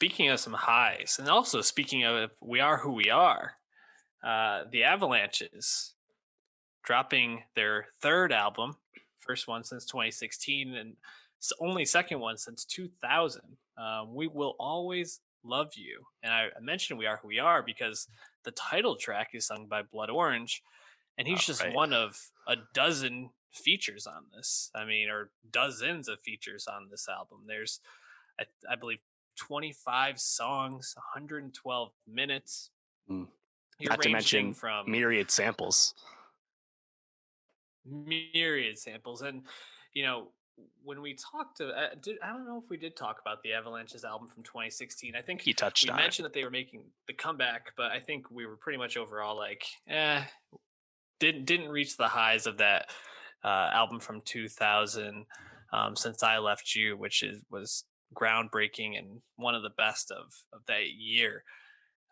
speaking of some highs, and also speaking of We Are Who We Are, the Avalanches dropping their third album, first one since 2016, and only second one since 2000. We Will Always Love You. And I mentioned We Are Who We Are because the title track is sung by Blood Orange, and he's just Right. one of a dozen features on this. I mean, or dozens of features on this album. There's, I believe, 25 songs, 112 minutes. Mm. You're Not to ranging mention from myriad samples. myriad samples. And, you know, when we talked to, I don't know if we did talk about the Avalanches album from 2016. I think He touched we on it. mentioned that they were making the comeback, but I think we were pretty much overall like, didn't reach the highs of that album from 2000, Since I Left You, which was groundbreaking and one of the best of that year.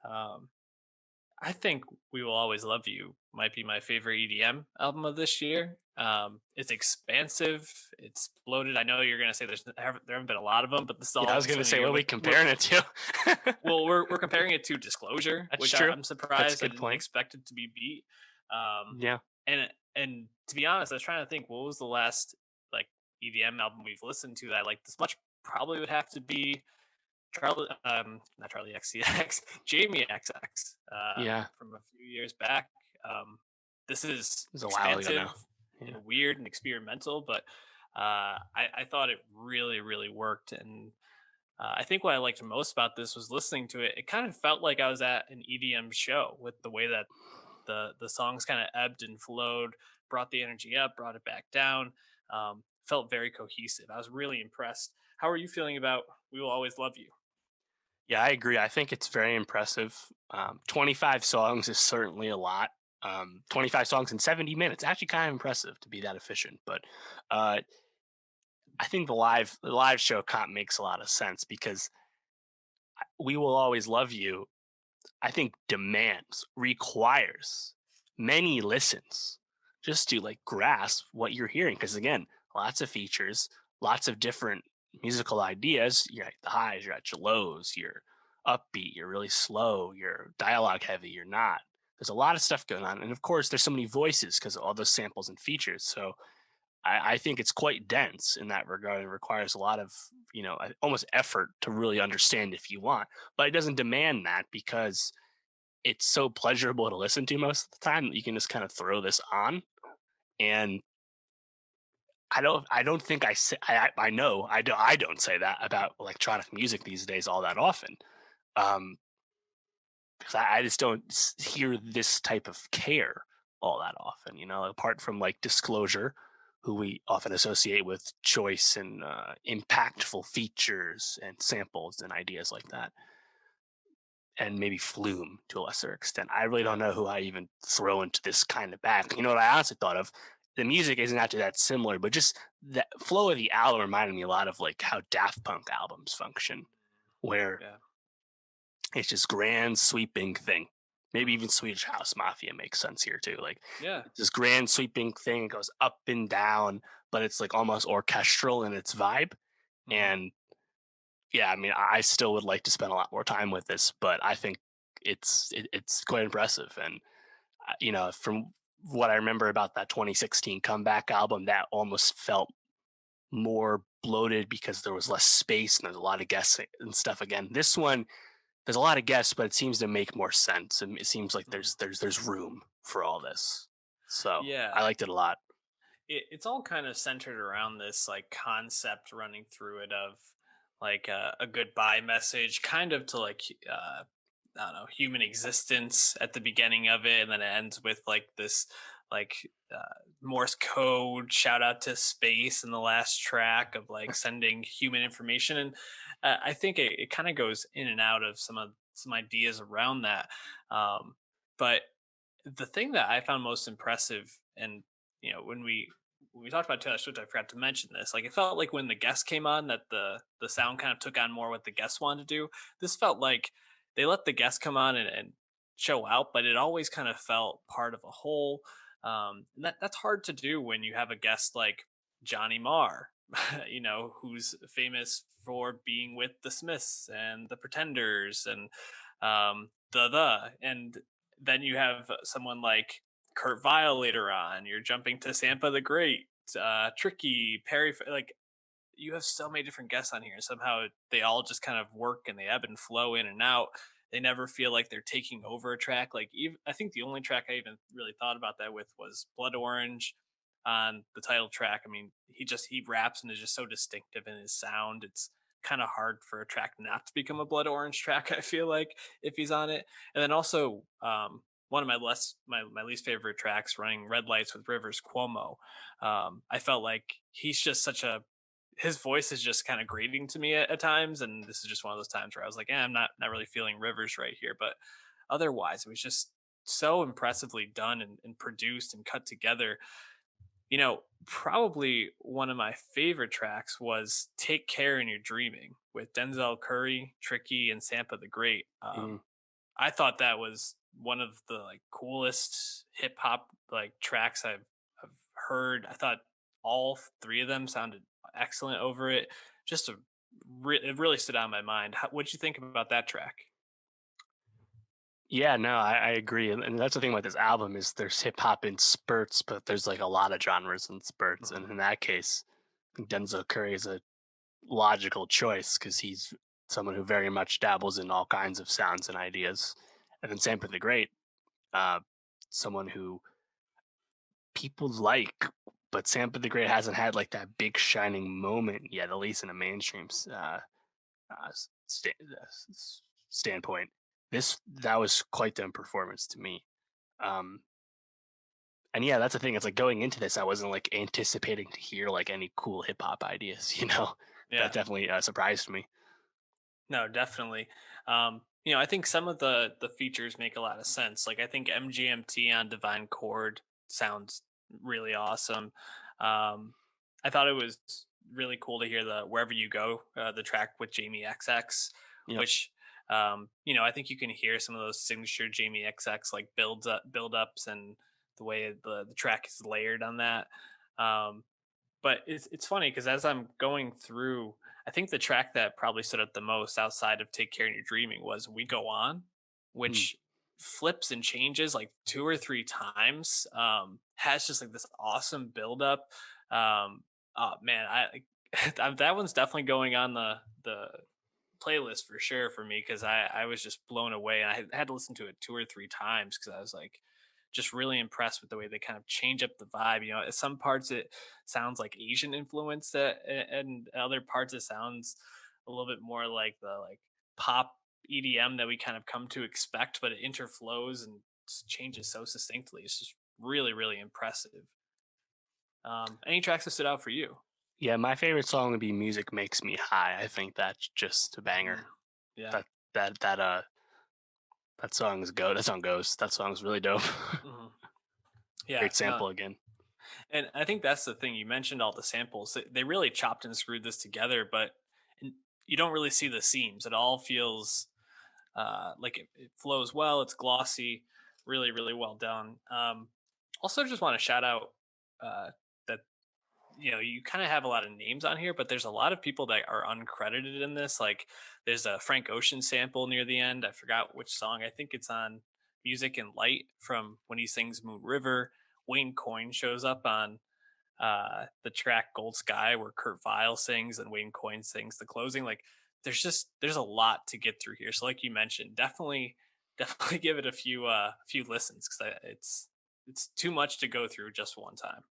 Um, I think We Will Always Love You might be my favorite EDM album of this year. It's expansive, it's bloated. I know you're gonna say there haven't been a lot of them, but this is Yeah, I was also gonna in a say, year what are we with comparing it to? well, we're comparing it to Disclosure, That's which true. I'm That's a surprised I good didn't point. expect it to be beat. Um, Yeah. and to be honest, I was trying to think what was the last like EDM album we've listened to that I like this much. Probably would have to be not Charlie XCX, Jamie XX, Yeah. from a few years back. This is It was a while ago now. expansive Yeah. and weird and experimental, but I thought it really worked. And I think what I liked most about this was listening to it. It kind of felt like I was at an EDM show with the way that the songs kind of ebbed and flowed, brought the energy up, brought it back down. Felt very cohesive. I was really impressed. How are you feeling about We Will Always Love You? Yeah, I agree. I think it's very impressive. 25 songs is certainly a lot. 25 songs in 70 minutes, actually kind of impressive to be that efficient. But uh, I think the live show comp makes a lot of sense because "We Will Always Love You" I think demands, requires many listens just to like grasp what you're hearing. Because again, lots of features, lots of different musical ideas. You're at the highs, you're at your lows, you're upbeat, you're really slow, you're dialogue heavy, you're not. There's a lot of stuff going on. And of course, there's so many voices because of all those samples and features. So I think it's quite dense in that regard. It requires a lot of, almost effort to really understand if you want. But it doesn't demand that because it's so pleasurable to listen to most of the time that you can just kind of throw this on. And I don't think I say, I know I don't say that about electronic music these days all that often. Um, because I just don't hear this type of care all that often, apart from like Disclosure, who we often associate with choice and impactful features and samples and ideas like that, and maybe Flume to a lesser extent. I really don't Yeah. know who I even throw into this kind of bag. You know what I honestly thought of? The music isn't actually that similar, but just the flow of the album reminded me a lot of like how Daft Punk albums function, where Yeah. it's just grand sweeping thing. Maybe even Swedish House Mafia makes sense here too. Like Yeah. it's this grand sweeping thing. It goes up and down, but it's like almost orchestral in its vibe. Mhm. And yeah, I mean, I still would like to spend a lot more time with this, but I think it's quite impressive. And from what I remember about that 2016 comeback album, that almost felt more bloated because there was less space and there's a lot of guests and stuff. Again, this one there's a lot of guests, but it seems to make more sense, and it seems like Mhm. there's room for all this. So I Yeah. liked it a lot. It's all kind of centered around this like concept running through it of like a goodbye message, kind of to like I don't know, human existence at the beginning of it, and then it ends with like this like Morse code shout out to space in the last track of like sending human information. And I think it kind of goes in and out of some ideas around that. Um, but the thing that I found most impressive, and when we talked about Taylor Swift, I forgot to mention this. Like, it felt like when the guests came on, that the sound kind of took on more what the guests wanted to do. This felt like they let the guests come on and show out, but it always kind of felt part of a whole. And that's hard to do when you have a guest like Johnny Marr, who's famous for being with the Smiths and the Pretenders and and then you have someone like Kurt Vile later on. You're jumping to Sampa the Great, Tricky, Perry, like you have so many different guests on here. Somehow they all just kind of work and they ebb and flow in and out. They never feel like they're taking over a track. Like even, I think the only track I even really thought about that with was Blood Orange on the title track. I mean, he raps and is just so distinctive in his sound. It's kind of hard for a track not to become a Blood Orange track. I feel like if he's on it, and then also one of my least favorite tracks, running Red Lights with Rivers Cuomo. I felt like he's just such a his voice is just kind of grating to me at times, and this is just one of those times where I was like, I'm not really feeling Rivers right here. But otherwise, it was just so impressively done and produced and cut together. Probably one of my favorite tracks was "Take Care in Your Dreaming" with Denzel Curry, Tricky, and Sampa the Great. Mhm. I thought that was one of the like coolest hip hop like tracks I've heard. I thought all three of them sounded excellent over it. Just it really stood out in my mind. What'd you think about that track? Yeah, no, I agree, and that's the thing with this album is there's hip hop in spurts, but there's like a lot of genres in spurts, and Mhm. in that case, I think Denzel Curry is a logical choice because he's someone who very much dabbles in all kinds of sounds and ideas, and then Samper the Great, uh, someone who people like, but Samper the Great hasn't had like that big shining moment yet, at least in a mainstream standpoint. That was quite the performance to me. Um, and yeah, that's the thing. It's like going into this, I wasn't like anticipating to hear like any cool hip hop ideas. That Yeah. definitely surprised me. No, definitely. I think some of the features make a lot of sense. Like I think MGMT on Divine Chord sounds really awesome. Um, I thought it was really cool to hear the Wherever You Go, the track with Jamie XX, Yep. which I think you can hear some of those signature Jamie XX like build ups and the way the track is layered on that. Um, but it's funny because as I'm going through, I think the track that probably stood out the most outside of "Take Care in Your Dreaming" was "We Go On," Mm. which flips and changes like two or three times. Has just like this awesome buildup. Oh man, that one's definitely going on the playlist for sure for me because I was just blown away. And I had to listen to it two or three times because I was like just really impressed with the way they kind of change up the vibe. At some parts it sounds like Asian influence, and other parts it sounds a little bit more like the like pop EDM that we kind of come to expect, but it interflows and changes so succinctly. It's just really, really impressive. Any tracks that stood out for you? Yeah, my favorite song would be "Music Makes Me High." I think that's just a banger. Mm, yeah. That that that uh that song is go. That song goes. That song's really dope. Hmm. Yeah. Great No. sample again. And I think that's the thing. You mentioned all the samples. They really chopped and screwed this together, but you don't really see the seams. It all feels like it flows well. It's glossy, really, really well done. Also, just want to shout out that you kind of have a lot of names on here, but there's a lot of people that are uncredited in this. Like there's a Frank Ocean sample near the end. I forgot which song. I think it's on Music and Light from when he sings Moon River. Wayne Coyne shows up on the track Gold Sky where Kurt Vile sings and Wayne Coyne sings the closing. Like there's a lot to get through here. So like you mentioned, definitely give it a few listens because it's too much to go through just one time.